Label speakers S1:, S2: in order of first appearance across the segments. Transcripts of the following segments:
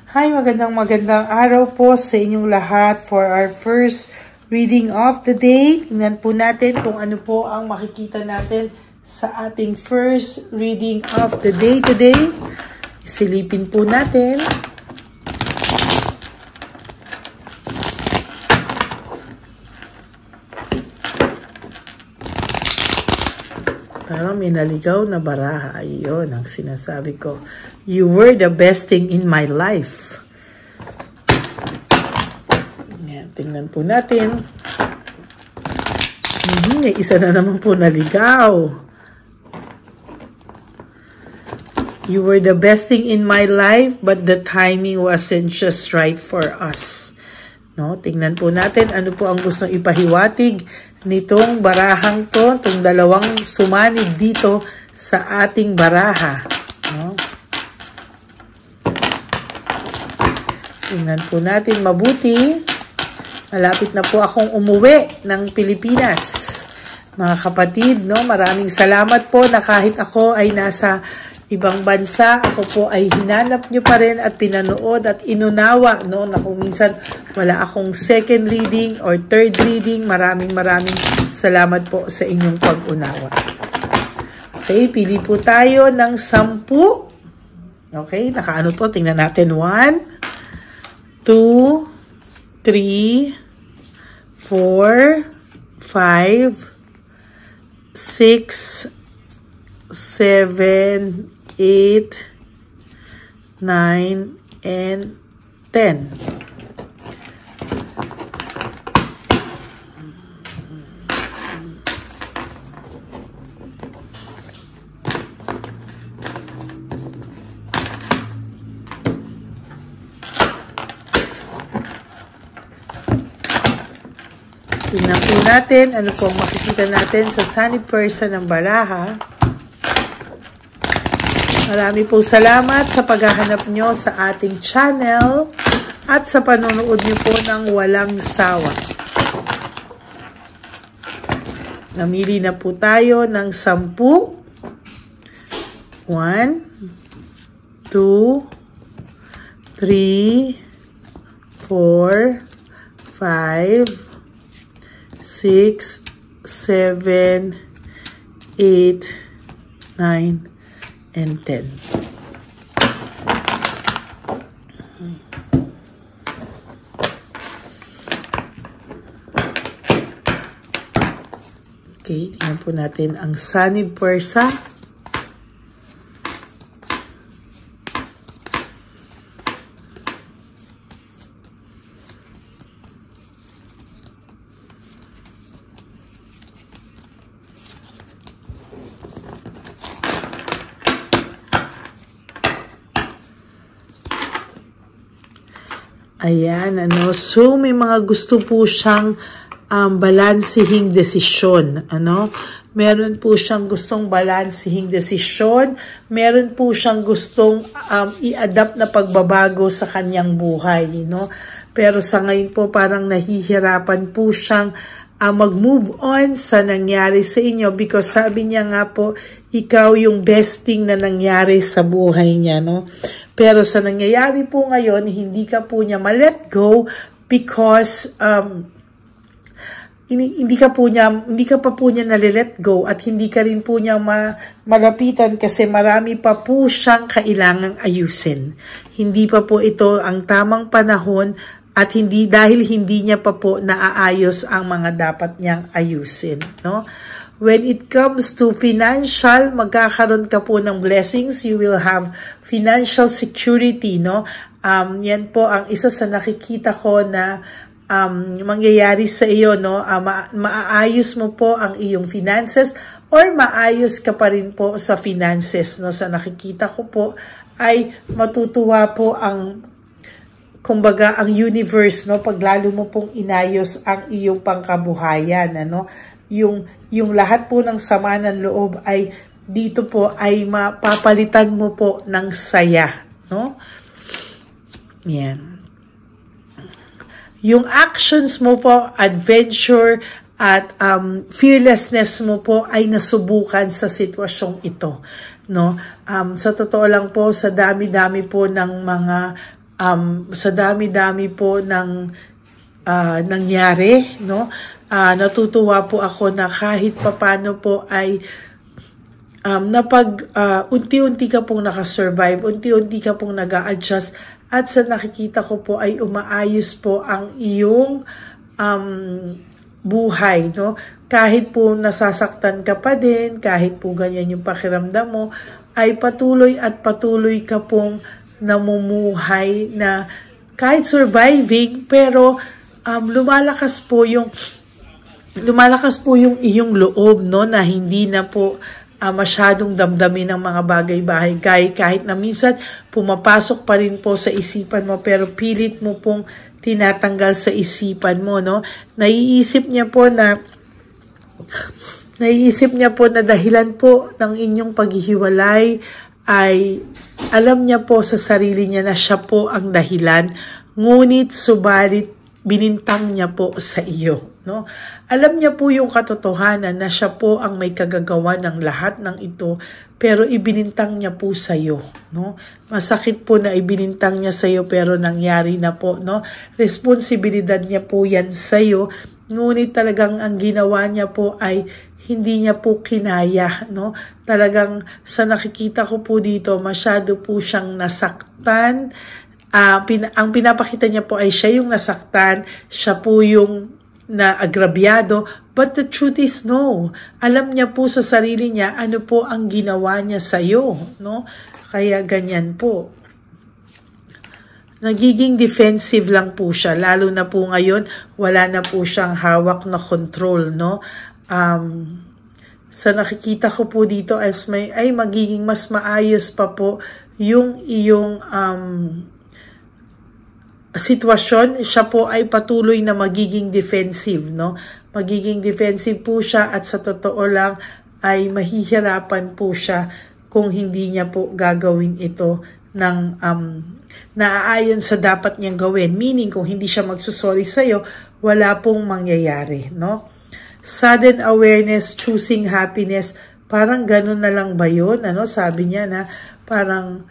S1: Hi, magandang araw po sa inyong lahat for our first reading of the day. Tingnan po natin kung ano po ang makikita natin sa ating first reading of the day today. Silipin po natin. Parang may naligaw na baraha. Ayun ang sinasabi ko. You were the best thing in my life. Yan, tingnan po natin. May isa na naman po naligaw. You were the best thing in my life, but the timing wasn't just right for us. No, tingnan po natin ano po ang gustong ipahiwatig nitong barahang to, itong dalawang sumanib dito sa ating baraha. No? Tingnan po natin mabuti. Malapit na po akong umuwi ng Pilipinas. Mga kapatid, no, maraming salamat po na kahit ako ay nasa ibang bansa, ako po ay hinanap nyo pa rin at pinanood at inunawa, no, na kung minsan wala akong second reading or third reading. Maraming salamat po sa inyong pag-unawa. Okay, pili po tayo ng 10. Okay, nakaano to? Tingnan natin. 1, 2, 3, 4, 5, 6, 7, 8, 9, and 10. Tingnan po natin ano pong makikita natin sa sunny person ng baraha. Marami po salamat sa paghahanap nyo sa ating channel at sa panonood nyo po ng walang sawa. Namili na po tayo ng 10. 1, 2, 3, 4, 5, 6, 7, 8, 9, and 10. Okay, tingnan po natin ang sunny persa. Ayan, ano, so may mga gusto po siyang balansihing desisyon, ano, meron po siyang gustong balansihing desisyon, meron po siyang gustong i-adapt na pagbabago sa kanyang buhay, no? Pero sa ngayon po parang nahihirapan po siyang mag-move on sa nangyari sa inyo because sabi niya nga po, ikaw yung best thing na nangyari sa buhay niya, no? Pero sa nangyayari po ngayon, hindi ka po niya ma-let go because hindi ka pa po niya na-let go at hindi ka rin po niya malapitan kasi marami pa po siyang kailangang ayusin. Hindi pa po ito ang tamang panahon at dahil hindi niya pa po naaayos ang mga dapat niyang ayusin, no? When it comes to financial, magkakaroon ka po ng blessings. You will have financial security, no? Yan po ang isa sa nakikita ko na mangyayari sa iyo, no? Maayos mo po ang iyong finances or maayos ka pa rin po sa finances, no? Sa nakikita ko po ay matutuwa po ang kumbaga ang universe, no, pag lalo mo pong inayos ang iyong pangkabuhayan, ano, yung lahat po ng sama ng loob ay dito po ay mapapalitan mo po ng saya, no? Yan. Yung actions mo po, adventure at fearlessness mo po ay nasubukan sa sitwasyong ito, no? Sa totoo lang po, sa dami-dami po ng mga sa dami-dami po ng nangyari, no? Natutuwa po ako na kahit papano po ay unti-unti ka pong nakasurvive, unti-unti ka pong nag-a-adjust, at sa nakikita ko po ay umaayos po ang iyong buhay, no? Kahit po nasasaktan ka pa din, kahit po ganyan yung pakiramdam mo, ay patuloy at patuloy ka pong namumuhay na kahit surviving, pero lumalakas po yung iyong loob, no, na hindi na po masyadong damdamin ng mga bagay-bagay, kahit na minsan pumapasok pa rin po sa isipan mo, pero pilit mo pong tinatanggal sa isipan mo, no? Naiisip niya po na dahilan po ng inyong paghihiwalay ay alam niya po sa sarili niya na siya po ang dahilan, ngunit subalit binintang niya po sa iyo, no? Alam niya po yung katotohanan na siya po ang may kagagawa ng lahat ng ito, pero ibinintang niya po sa iyo, no? Masakit po na ibinintang niya sa iyo, pero nangyari na po, no? Responsibilidad niya po yan sa iyo, ngunit talagang ang ginawa niya po ay hindi niya po kinaya, no? Talagang sa nakikita ko po dito, masyado po siyang nasaktan. Ang pinapakita niya po ay siya yung nasaktan, siya po yung naagrabyado, but the truth is no. Alam niya po sa sarili niya ano po ang ginawa niya sa iyo, no? Kaya ganyan po. Nagiging defensive lang po siya, lalo na po ngayon, wala na po siyang hawak na control, no? Sa nakikita ko po dito ay magiging mas maayos pa po yung iyong sitwasyon. Siya po ay patuloy na magiging defensive, no? Magiging defensive po siya, at sa totoo lang ay mahihirapan po siya kung hindi niya po gagawin ito ng naaayon sa dapat niyang gawin. Meaning, kung hindi siya magsusorry sa'yo, wala pong mangyayari, no? Sudden awareness, choosing happiness, parang ganun na lang ba yun? Ano? Sabi niya na parang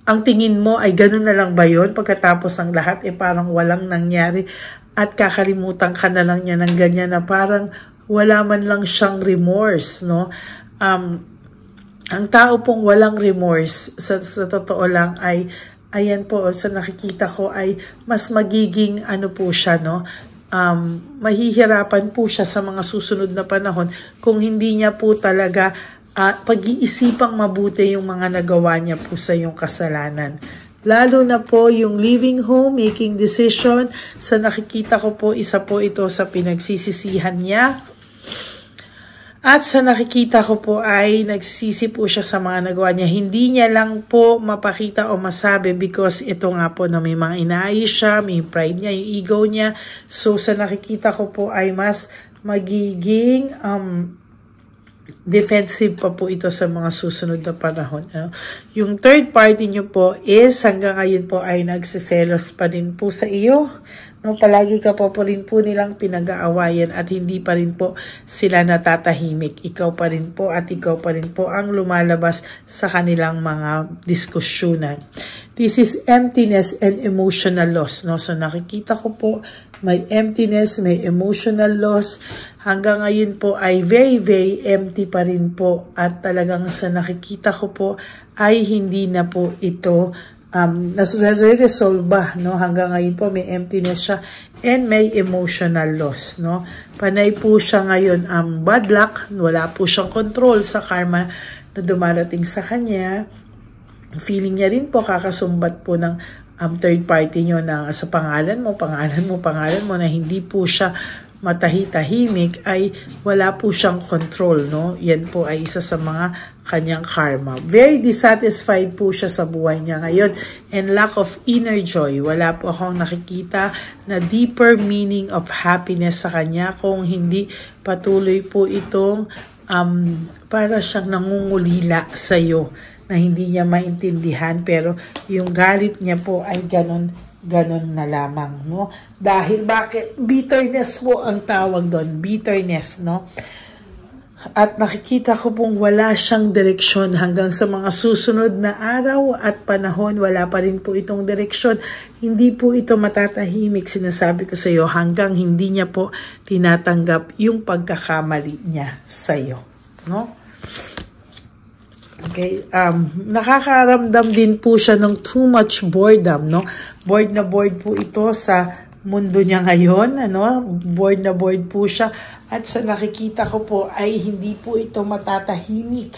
S1: ang tingin mo ay ganun na lang ba yun? Pagkatapos ng lahat, parang walang nangyari at kakalimutan ka na lang niya ng ganyan na parang wala man lang siyang remorse, no? Ang tao pong walang remorse, sa totoo lang ay, ayan po, sa nakikita ko ay mas magiging ano po siya, no? Mahihirapan po siya sa mga susunod na panahon kung hindi niya po talaga pag-iisipang mabuti yung mga nagawa niya po sa yung kasalanan. Lalo na po yung leaving home, making decision, sa nakikita ko po, isa po ito sa pinagsisisihan niya. At sa nakikita ko po ay nagsisi po siya sa mga nagawa niya. Hindi niya lang po mapakita o masabi because ito nga po na may mga inaayos siya, may pride niya, yung ego niya. So sa nakikita ko po ay mas magiging defensive pa po ito sa mga susunod na panahon. Yung third party niyo po is hanggang ngayon po ay nagsiselos pa din po sa iyo. No, palagi ka po rin po nilang pinag-aawayan at hindi pa rin po sila natatahimik. Ikaw pa rin po at ikaw pa rin po ang lumalabas sa kanilang mga diskusyonan. This is emptiness and emotional loss. No? So nakikita ko po may emptiness, may emotional loss. Hanggang ngayon po ay very, very empty pa rin po. At talagang sa nakikita ko po ay hindi na po ito nare-resolve ba, no? Hanggang ngayon po may emptiness siya and may emotional loss, no? Panay po siya ngayon bad luck, wala po siyang control sa karma na dumarating sa kanya. Feeling niya rin po kakasumbat po ng third party nyo na sa pangalan mo na hindi po siya matahi-tahimik, ay wala po siyang control, no? Yan po ay isa sa mga kanyang karma. Very dissatisfied po siya sa buhay niya ngayon and lack of inner joy. Wala po akong nakikita na deeper meaning of happiness sa kanya kung hindi patuloy po itong para siyang nangungulila sa iyo na hindi niya maintindihan, pero yung galit niya po ay ganon na lamang, no? Dahil bakit? Bitterness po ang tawag doon. Bitterness, no? At nakikita ko pong wala siyang direksyon hanggang sa mga susunod na araw at panahon. Wala pa rin po itong direksyon. Hindi po ito matatahimik, sinasabi ko sa iyo, hanggang hindi niya po tinatanggap yung pagkakamali niya sa iyo. No? Okay, nakakaramdam din po siya ng too much boredom, no? Bored na bored po ito sa mundo niya ngayon, ano? Bored na bored po siya, at sa nakikita ko po ay hindi po ito matatahimik,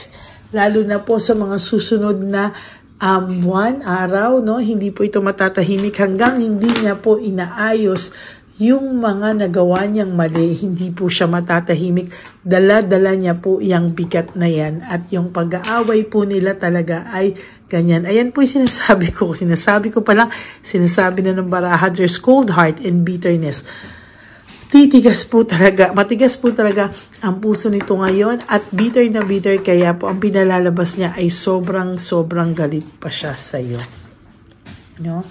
S1: lalo na po sa mga susunod na buwan, araw, no? Hindi po ito matatahimik hanggang hindi niya po inaayos yung mga nagawa niyang mali. Hindi po siya matatahimik. Dala-dala niya po yung bigat na yan. At yung pag-aaway po nila talaga ay ganyan. Ayan po yung sinasabi ko. Sinasabi ko pa lang, sinasabi na ng baraha, there's cold heart and bitterness. Titigas po talaga, matigas po talaga ang puso nito ngayon at bitter na bitter, kaya po ang pinalalabas niya ay sobrang galit pa siya sa iyo. No?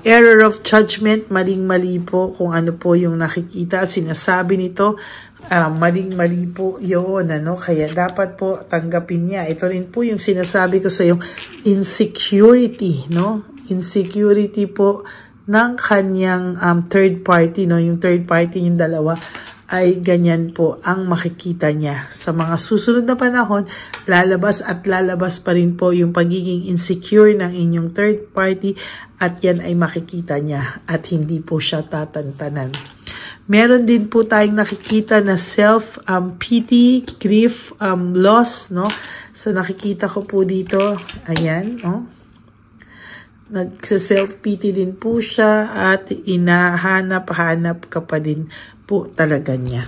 S1: Error of judgment, maling-mali po kung ano po yung nakikita at sinasabi nito, maling-mali po yun, ano? Kaya dapat po tanggapin niya. Ito rin po yung sinasabi ko sa yung insecurity, no? Insecurity po ng kanyang third party, no? Yung third party, yung dalawa, ay ganyan po ang makikita niya. Sa mga susunod na panahon, lalabas at lalabas pa rin po yung pagiging insecure ng inyong third party, at yan ay makikita niya at hindi po siya tatantanan. Meron din po tayong nakikita na self-pity, grief, loss, no? So nakikita ko po dito, ayan, no? Nagsa-self-pity din po siya at inahanap-hanap ka pa din po talaga niya.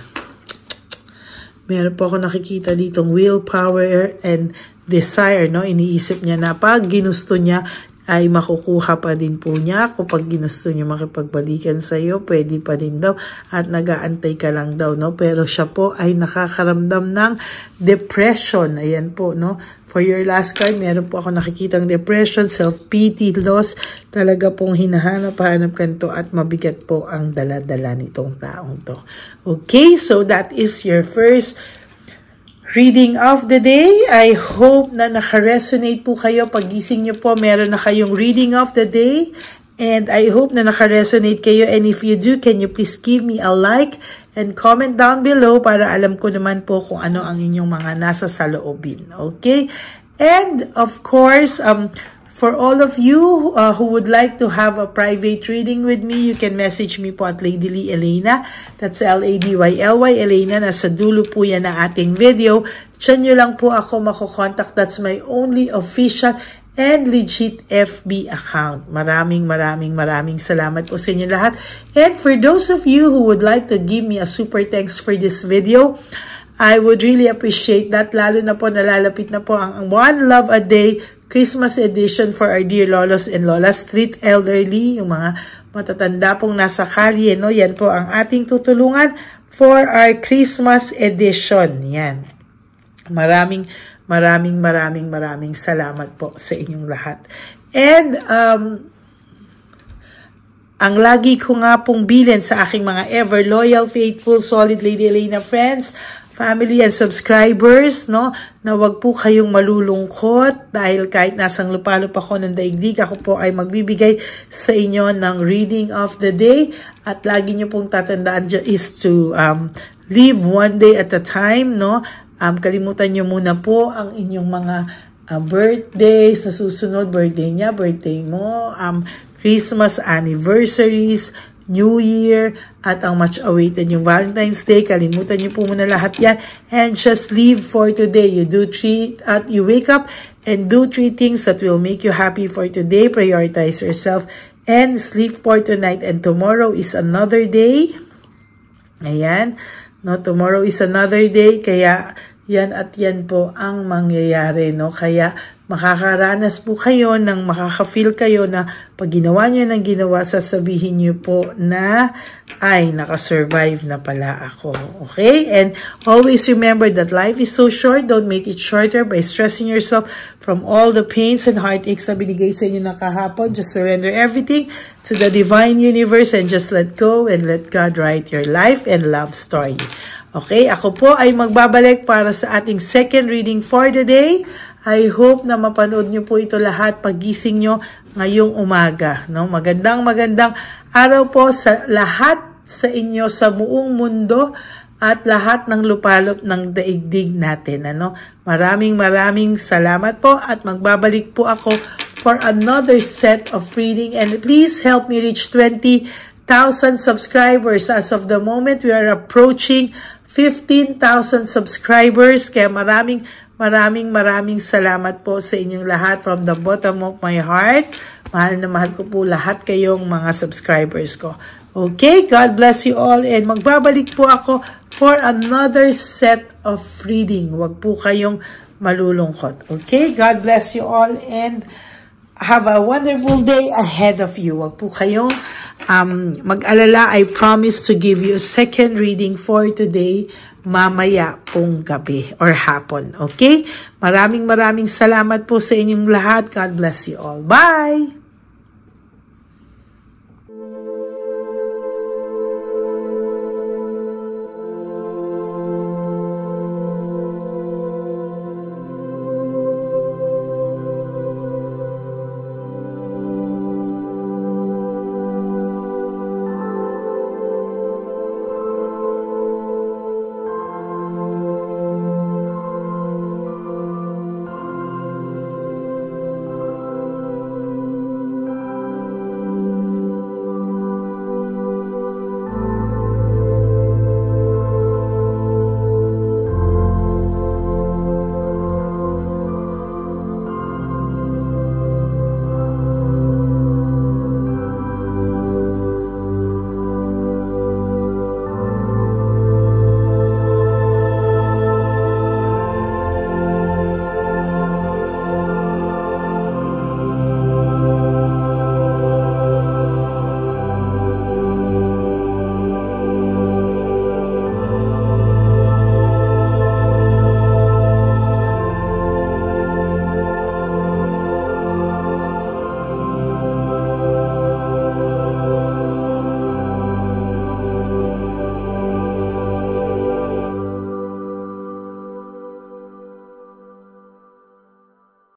S1: Meron po ako nakikita ditong willpower and desire, no? Iniisip niya na pag ginusto niya ay makukuha pa din po niya. Kapag ginusto niya makipagbalikan sa iyo, pwede pa din daw at nag-aantay ka lang daw, no? Pero siya po ay nakakaramdam ng depression. Ayan po, no? For your last card, meron po ako nakikitang depression, self-pity, loss. Talaga pong hinahanap-hanap ka nito at mabigat po ang dala-dala nitong taong to. Okay, so that is your first reading of the day. I hope na naka-resonate po kayo. Pagising nyo po, meron na kayong reading of the day. And I hope na naka-resonate kayo. And if you do, can you please give me a like and comment down below para alam ko naman po kung ano ang inyong mga nasa saloobin. Okay? And of course, for all of you who would like to have a private reading with me, you can message me po at Ladyly Elena. That's L-A-D-Y-L-Y Elena. Nasa dulo po yan na ating video. Diyan nyo lang po ako makukontak. That's my only official and legit FB account. Maraming salamat po sa inyo lahat. And for those of you who would like to give me a super thanks for this video, I would really appreciate that. Lalo na po, nalalapit na po ang One Love a Day Christmas edition for our dear lolos and lolas, street elderly, yung mga matatanda pong nasa kalye, no? Yan po ang ating tutulungan for our Christmas edition. Yan. Maraming salamat po sa inyong lahat. And ang lagi ko nga pong bilin sa aking mga ever loyal, faithful, solid Lady Elena friends, family and subscribers, no, na wag po kayong malulungkot dahil kahit nasang lupalop ako ng daigdig, ako po ay magbibigay sa inyo ng reading of the day. At lagi nyo pong tatandaan is to live one day at a time, no. Kalimutan nyo muna po ang inyong mga birthdays na susunod, birthday niya, birthday mo, Christmas anniversaries, New Year, at ang much awaited yung Valentine's Day. Kalimutan niyo po muna lahat yan and just live for today. You wake up and do 3 things that will make you happy for today. Prioritize yourself and sleep for tonight, and tomorrow is another day. Ayan, no, tomorrow is another day, kaya yan at yan po ang mangyayari, no? Kaya makakaranas po kayo ng makaka-feel kayo na pag ginawa nyo ng ginawa, sasabihin nyo po na ay nakasurvive na pala ako. Okay? And always remember that life is so short. Don't make it shorter by stressing yourself from all the pains and heartaches na binigay sa inyo ng kahapon. Just surrender everything to the divine universe and just let go and let God write your life and love story. Okay? Ako po ay magbabalik para sa ating second reading for the day. I hope na mapanood nyo po ito lahat pagising nyo ngayong umaga. No? Magandang araw po sa lahat sa inyo sa buong mundo at lahat ng lupalop ng daigdig natin. Ano? Maraming salamat po at magbabalik po ako for another set of reading, and please help me reach 20,000 subscribers. As of the moment, we are approaching 15,000 subscribers. Kaya maraming salamat po sa inyong lahat from the bottom of my heart. Mahal na mahal ko po lahat kayong mga subscribers ko. Okay, God bless you all, and magbabalik po ako for another set of reading. Huwag po kayong malulungkot. Okay, God bless you all and have a wonderful day ahead of you. Huwag po kayong mag-alala. I promise to give you a second reading for today mamaya pong gabi or hapon. Okay? Maraming salamat po sa inyong lahat. God bless you all. Bye!